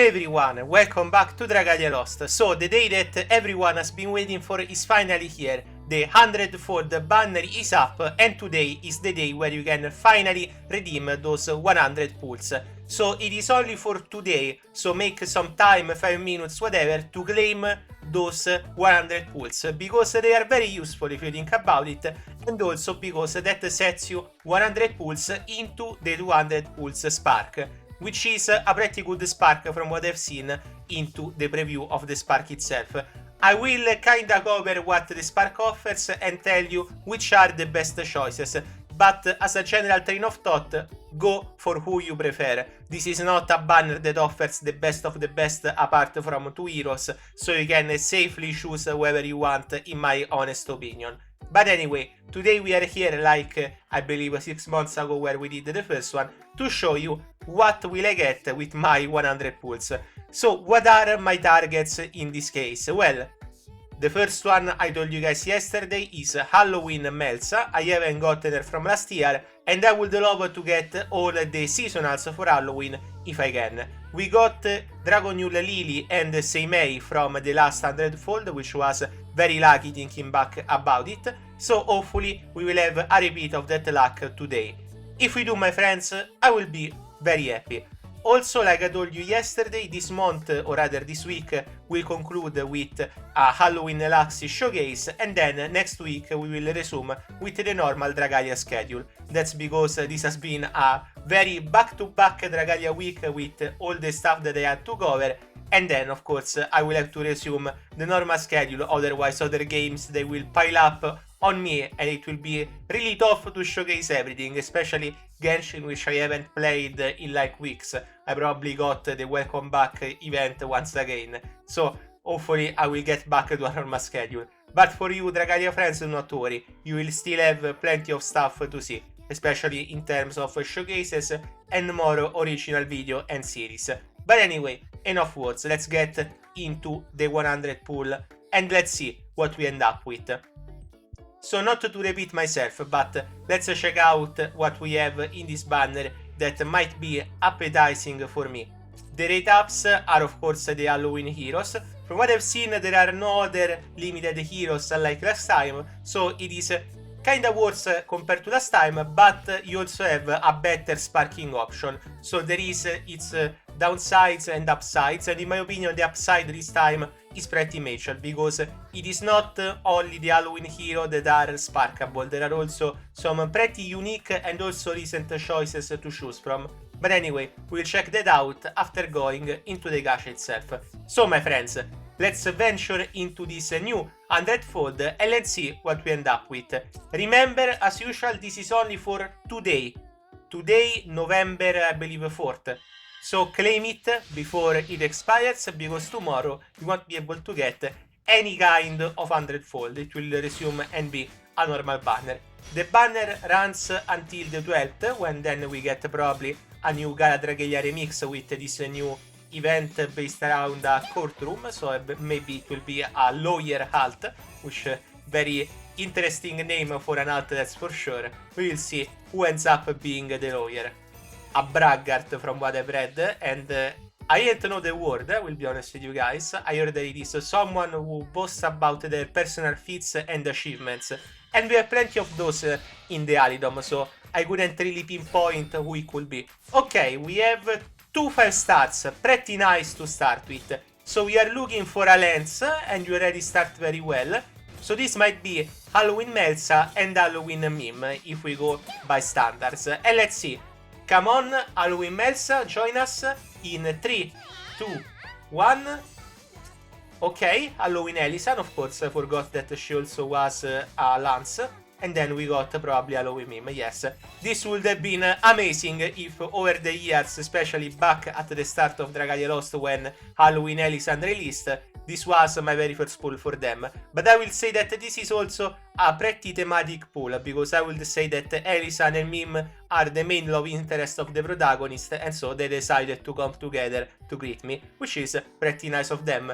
everyone, welcome back to Dragalia Lost. So the day that everyone has been waiting for is finally here. The 100-fold banner is up and today is the day where you can finally redeem those 100 pulls. So it is only for today, so make some time, 5 minutes, whatever, to claim those 100 pulls, because they are very useful if you think about it, and also because that sets you 100 pulls into the 200 pulls spark, which is a pretty good spark from what I've seen into the preview of the spark itself. I will kinda cover what the spark offers and tell you which are the best choices, but as a general train of thought, go for who you prefer. This is not a banner that offers the best of the best apart from 2 heroes, so you can safely choose whoever you want, in my honest opinion. But anyway, today we are here like I believe 6 months ago where we did the first one, to show you what will I get with my 100 pulls. So what are my targets in this case? Well, the first one I told you guys yesterday is Halloween Melsa. I haven't gotten her from last year and I would love to get all the seasonals for Halloween if I can. We got Dragalia Lily and Seimei from the last 100-fold, which was very lucky thinking back about it, so hopefully we will have a repeat of that luck today. If we do, my friends, I will be very happy. Also, like I told you yesterday, this month, or rather this week, will conclude with a Halloween Luxy showcase, and then next week we will resume with the normal Dragalia schedule. That's because this has been a very back-to-back Dragalia week with all the stuff that I had to cover, and then of course I will have to resume the normal schedule, otherwise other games they will pile up on me and it will be really tough to showcase everything, especially Genshin, which I haven't played in like weeks. I probably got the welcome back event once again, so hopefully I will get back to a normal schedule. But for you Dragalia friends, do not worry, you will still have plenty of stuff to see, especially in terms of showcases and more original video and series. But anyway, enough words, let's get into the 100 pull and let's see what we end up with. So not to repeat myself, but let's check out what we have in this banner that might be appetizing for me. The rate ups are of course the Halloween heroes. From what I've seen, there are no other limited heroes like last time, so it is kinda worse compared to last time, but you also have a better sparking option. So there is its downsides and upsides, and in my opinion the upside this time is pretty major, because it is not only the Halloween hero that are sparkable, there are also some pretty unique and also recent choices to choose from. But anyway, we'll check that out after going into the gacha itself. So my friends, let's venture into this new 100-fold and let's see what we end up with. Remember, as usual, this is only for today. Today, November, I believe, 4th. So claim it before it expires, because tomorrow you won't be able to get any kind of 100-fold. It will resume and be a normal banner. The banner runs until the 12th, when then we get probably a new Gala Dragalia remix with this new event based around a courtroom, so maybe it will be a lawyer halt, which very interesting name for an alt, that's for sure. We will see who ends up being the lawyer. A braggart from what I've read, and I didn't know the word, I will be honest with you guys. I heard that it is someone who boasts about their personal feats and achievements, and we have plenty of those in the Alidom, so I couldn't really pinpoint who it could be. Okay, we have 2 5 stars, pretty nice to start with. So we are looking for a lens, and you already start very well. So this might be Halloween Melsa and Halloween Meme, if we go by standards. And let's see. Come on, Halloween Melsa, join us in 3, 2, 1. Okay, Halloween Elisan, of course, I forgot that she also was a Lance. And then we got probably Halloween Meme, yes. This would have been amazing if over the years, especially back at the start of Dragalia Lost when Halloween Elisan released, this was my very first pull for them. But I will say that this is also a pretty thematic pull, because I will say that Elisan and Meme are the main love interest of the protagonist, and so they decided to come together to greet me, which is pretty nice of them.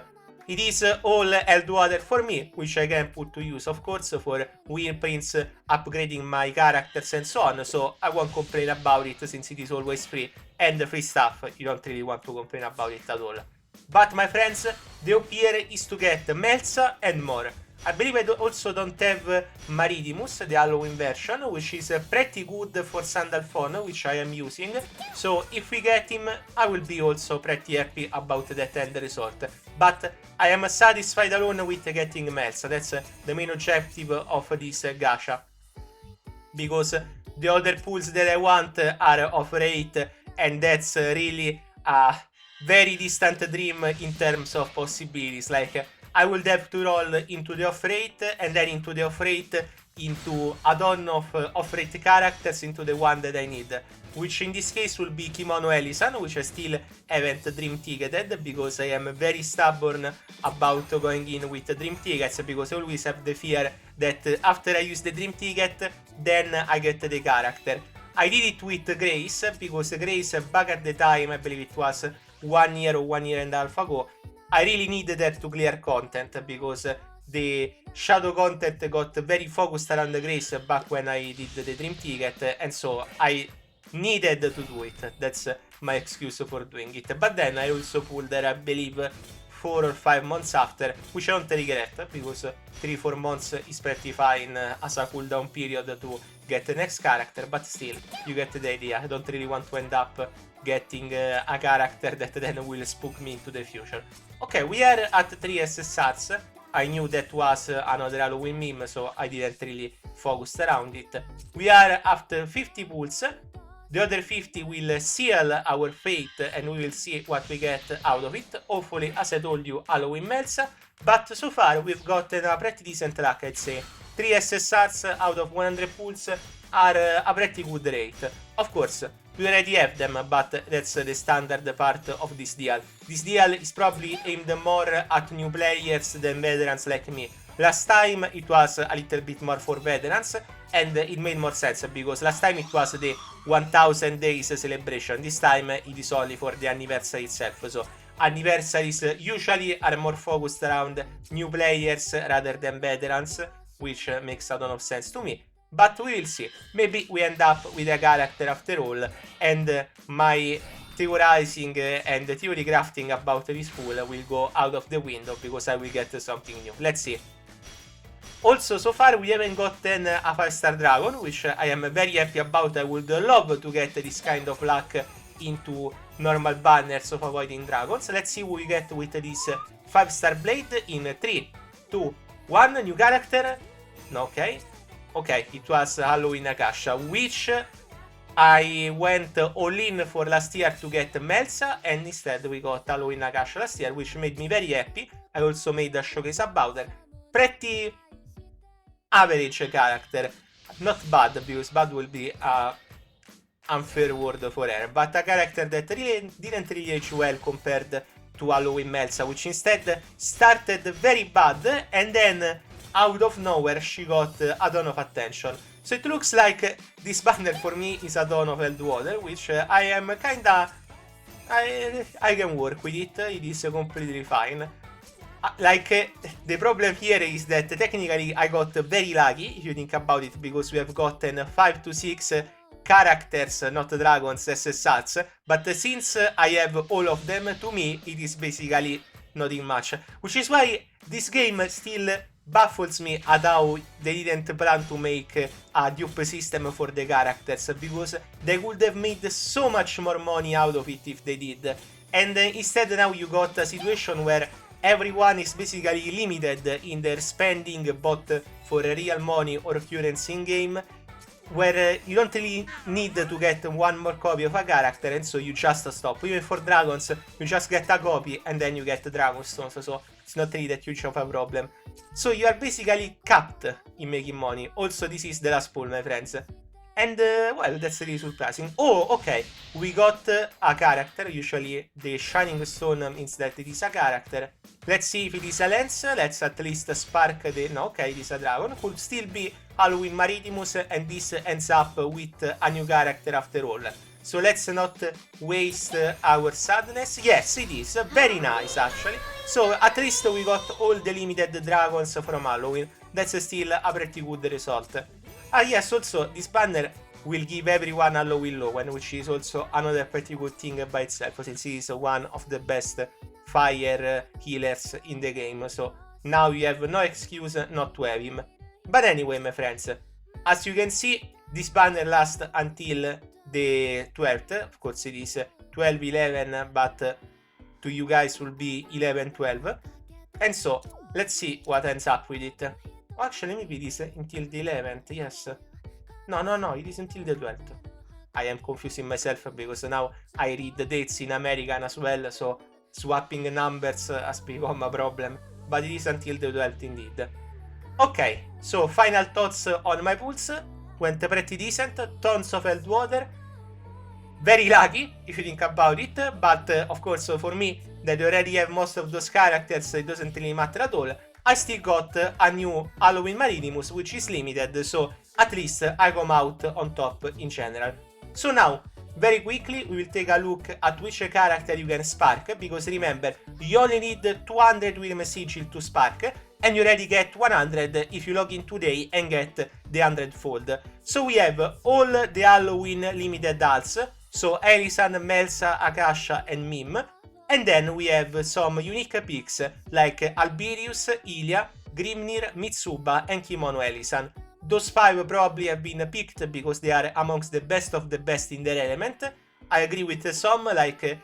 It is all held water for me, which I can put to use, of course, for win prints, upgrading my characters and so on, so I won't complain about it since it is always free, and free stuff, you don't really want to complain about it at all. But my friends, the hope here is to get Melsa and more. I believe I also don't have Maritimus, the Halloween version, which is pretty good for Sandal Phone, which I am using. So if we get him, I will be also pretty happy about that end result. But I am satisfied alone with getting Melsa. That's the main objective of this gacha. Because the other pools that I want are of rate, and that's really a very distant dream in terms of possibilities. Like, I would have to roll into the off-rate, and then into the off-rate, into a ton of off-rate characters into the one that I need. Which in this case will be Kimono Elisan, which I still haven't dream ticketed, because I am very stubborn about going in with dream tickets, because I always have the fear that after I use the dream ticket, then I get the character. I did it with Grace, because Grace, back at the time, I believe it was 1 year or 1 year and a half ago, I really needed her to clear content, because the shadow content got very focused around the Grace back when I did the dream ticket, and so I needed to do it. That's my excuse for doing it. But then I also pulled her, I believe, 4 or 5 months after, which I don't regret, because 3-4 months is pretty fine as a cooldown period to get the next character, but still, you get the idea. I don't really want to end up getting a character that then will spook me into the future. Okay, we are at 3 SSRs. I knew that was another Halloween meme, so I didn't really focus around it. We are after 50 pulls. The other 50 will seal our fate, and we will see what we get out of it. Hopefully, as I told you, Halloween Melsa. But so far, we've gotten a pretty decent luck, I'd say. 3 SSRs out of 100 pulls are a pretty good rate. Of course, we already have them, but that's the standard part of this deal. This deal is probably aimed more at new players than veterans like me. Last time it was a little bit more for veterans, and it made more sense, because last time it was the 1000 days celebration. This time it is only for the anniversary itself, so anniversaries usually are more focused around new players rather than veterans, which makes a ton of sense to me. But we will see. Maybe we end up with a character after all, and my theorizing and theory crafting about this pool will go out of the window, because I will get something new. Let's see. Also, so far we haven't gotten a 5-star dragon, which I am very happy about. I would love to get this kind of luck into normal banners of avoiding dragons. Let's see what we get with this 5-star blade in 3, 2, 1. New character. No, okay. Okay, it was Halloween Gacha, which I went all in for last year to get Melsa, and instead we got Halloween Gacha last year, which made me very happy. I also made a showcase about her. Pretty average character. Not bad, because bad will be a unfair word for her, but a character that really didn't really age well compared to Halloween Melsa, which instead started very bad, and then out of nowhere she got a ton of attention. So it looks like this banner for me is a ton of held water, which I am kinda... I can work with it. It is completely fine. The problem here is that technically I got very lucky, if you think about it, because we have gotten 5 to 6 characters, not dragons, SSRs, but since I have all of them, to me it is basically nothing much. Which is why this game still baffles me at how they didn't plan to make a dupe system for the characters, because they would have made so much more money out of it if they did. And instead now you got a situation where everyone is basically limited in their spending, both for real money or currency in game, where you don't really need to get one more copy of a character, and so you just stop. Even for dragons, you just get a copy and then you get dragon stones, so it's not really that huge of a problem. So you are basically capped in making money. Also, this is the last pool, my friends. And, well, that's really surprising. Oh, okay, we got a character. Usually the shining stone means that it is a character. Let's see if it is a lens. Let's at least spark the... No, okay, it is a dragon. Could still be Halloween Maritimus, and this ends up with a new character after all. So let's not waste our sadness. Yes, it is. Very nice, actually. So at least we got all the limited dragons from Halloween. That's still a pretty good result. Ah, yes, also, this banner will give everyone Halloween Lowen, which is also another pretty good thing by itself, since he is one of the best fire healers in the game. So now you have no excuse not to have him. But anyway, my friends, as you can see, this banner lasts until the 12th. Of course, it is 12-11, but to you guys will be 11-12. And so, let's see what ends up with it. Actually, maybe it is until the 11th, yes. No, it is until the 12th. I am confusing myself because now I read the dates in American as well, so swapping numbers has become a problem. But it is until the 12th indeed. Okay, so final thoughts on my pulls. Went pretty decent, tons of held water. Very lucky, if you think about it, but of course for me, that already have most of those characters, it doesn't really matter at all. I still got a new Halloween Marinimus, which is limited, so at least I come out on top in general. So now, very quickly, we will take a look at which character you can spark, because remember, you only need 200 Wyrm Sigil to spark, and you already get 100 if you log in today and get the 100-fold. So we have all the Halloween limited alts, so Elisan, Melsa, Akasha, and Mim. And then we have some unique picks like Albirius, Ilia, Grimnir, Mitsuba, and Kimono Elisan. Those 5 probably have been picked because they are amongst the best of the best in their element. I agree with some like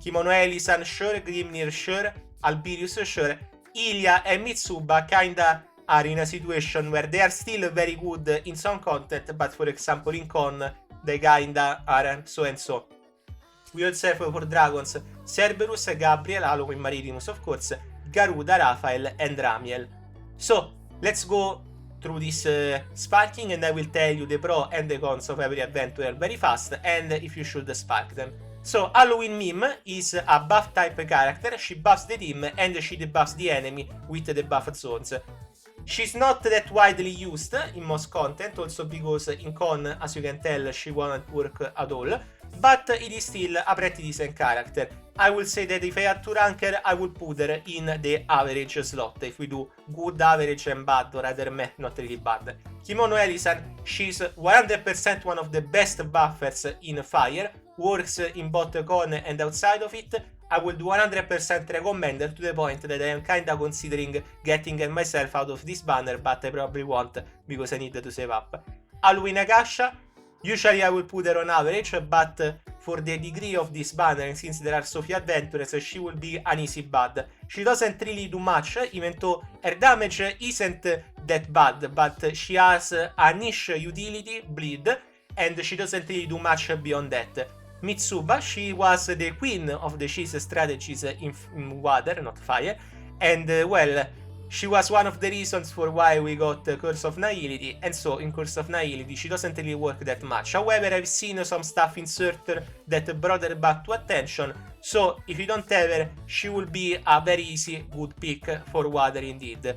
Kimono Elisan, sure, Grimnir, sure, Albirius, sure. Ilia and Mitsuba kinda are in a situation where they are still very good in some content, but for example in con they kinda are so and so. We also have for dragons Cerberus, Gabriel, Halloween Marinimus of course, Garuda, Raphael, and Ramiel. So let's go through this sparking, and I will tell you the pro and the cons of every adventure very fast, and if you should spark them. So Halloween Mim is a buff type character. She buffs the team and she debuffs the enemy with the buffed zones. She's not that widely used in most content, also because in con, as you can tell, she won't work at all, but it is still a pretty decent character. I will say that if I had to rank her, I would put her in the average slot, if we do good, average, and bad, or rather meh, not really bad. Kimono Elisan, she's 100% one of the best buffers in fire, works in both con and outside of it. I would 100% recommend her, to the point that I am kinda considering getting her myself out of this banner, but I probably won't because I need to save up. Halloween Akasha, usually I will put her on average, but for the degree of this banner, and since there are so few adventures, she will be an easy bad. She doesn't really do much, even though her damage isn't that bad, but she has a niche utility, bleed, and she doesn't really do much beyond that. Mitsuba, she was the queen of the cheese strategies in water, not fire, and well, she was one of the reasons for why we got Curse of Nihility, and so in Curse of Nihility she doesn't really work that much. However, I've seen some stuff in Surtur that brought her back to attention, so if you don't have her, she will be a very easy good pick for water indeed.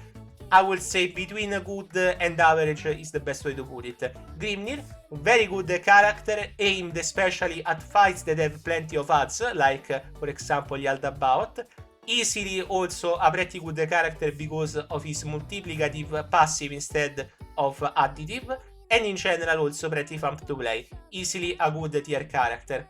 I would say between good and average is the best way to put it. Grimnir, very good character, aimed especially at fights that have plenty of adds, like for example Yaldabaoth. Easily also a pretty good character because of his multiplicative passive instead of additive, and in general also pretty fun to play. Easily a good tier character.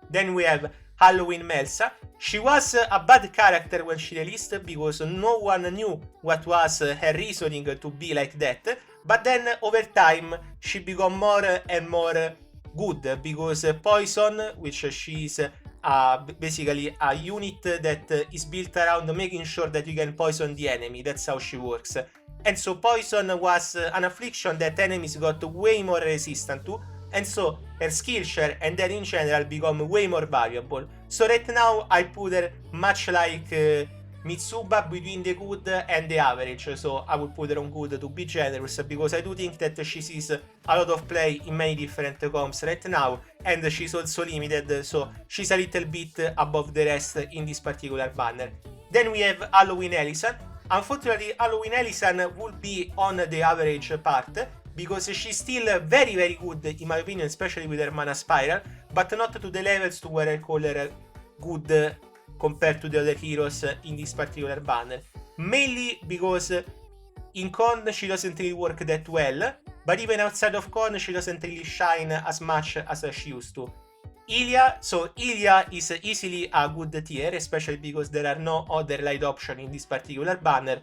Then we have Halloween Melsa. She was a bad character when she released because no one knew what was her reasoning to be like that, but then over time she became more and more good because Poison, which she is basically a unit that is built around making sure that you can poison the enemy, that's how she works. And so Poison was an affliction that enemies got way more resistant to, and so her skill share and then in general become way more valuable. So right now I put her much like Mitsuba between the good and the average, so I would put her on good to be generous, because I do think that she sees a lot of play in many different comps right now, and she's also limited, so she's a little bit above the rest in this particular banner. Then we have Halloween Elisan. Unfortunately, Halloween Elisan would be on the average part, because she's still very good in my opinion, especially with her mana spiral, but not to the levels to where I call her good compared to the other heroes in this particular banner. Mainly because in Con she doesn't really work that well, but even outside of Con she doesn't really shine as much as she used to. Ilia is easily a good tier, especially because there are no other light option in this particular banner.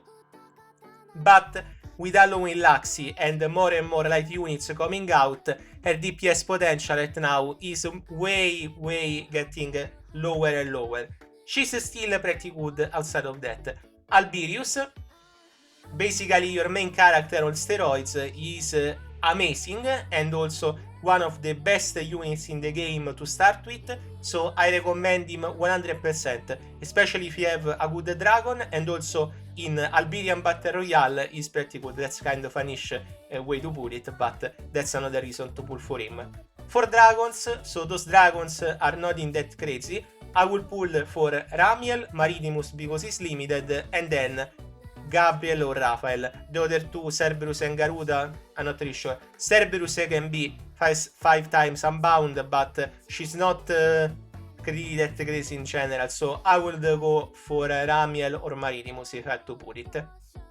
But with Halloween Luxie and more light units coming out, her DPS potential right now is way getting lower and lower. She's still pretty good outside of that. Alberius, basically your main character on steroids, is amazing and also one of the best units in the game to start with, so I recommend him 100%, especially if you have a good dragon, and also in Alberian Battle Royale is pretty good. That's kind of a niche way to put it, but that's another reason to pull for him. For dragons, so those dragons are not in that crazy, I will pull for Ramiel, Maritimus because he's limited, and then Gabriel or Raphael. The other two, Cerberus and Garuda, I'm not really sure. Cerberus can be 5 times unbound, but she's not really that crazy in general, so I will go for Ramiel or Maritimus if I had to put it.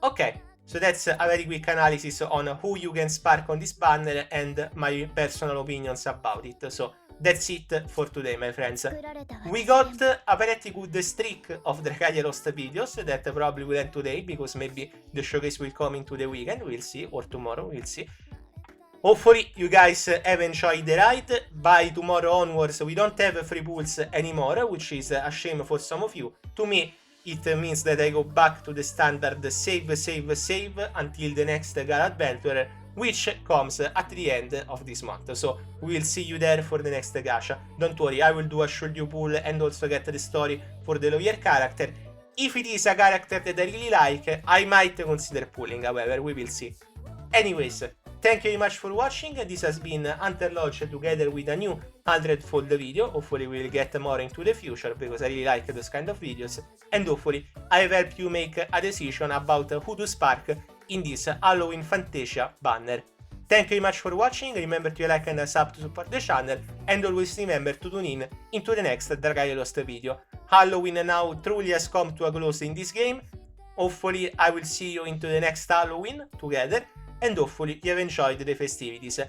Okay, so that's a very quick analysis on who you can spark on this banner and my personal opinions about it. So that's it for today, my friends. We got a pretty good streak of Dragalia Lost videos that probably will end today, because maybe the showcase will come into the weekend, we'll see, or tomorrow, we'll see. Hopefully you guys have enjoyed the ride. By tomorrow onwards we don't have free pulls anymore, which is a shame for some of you. To me it means that I go back to the standard save until the next Gala Adventure, which comes at the end of this month. So we'll see you there for the next gacha. Don't worry, I will do a should you pull and also get the story for the lawyer character. If it is a character that I really like, I might consider pulling, however, we will see. Anyways, thank you very much for watching. This has been Hunter Lodge together with a new 100-fold video. Hopefully we'll get more into the future, because I really like those kind of videos. And hopefully I have helped you make a decision about who to spark in this Halloween Fantasia banner. Thank you very much for watching. Remember to like and sub to support the channel, and always remember to tune in into the next Dragalia Lost video. Halloween now truly has come to a close in this game. Hopefully I will see you into the next Halloween together, and hopefully you have enjoyed the festivities.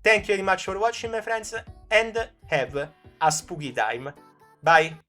Thank you very much for watching, my friends, and have a spooky time. Bye!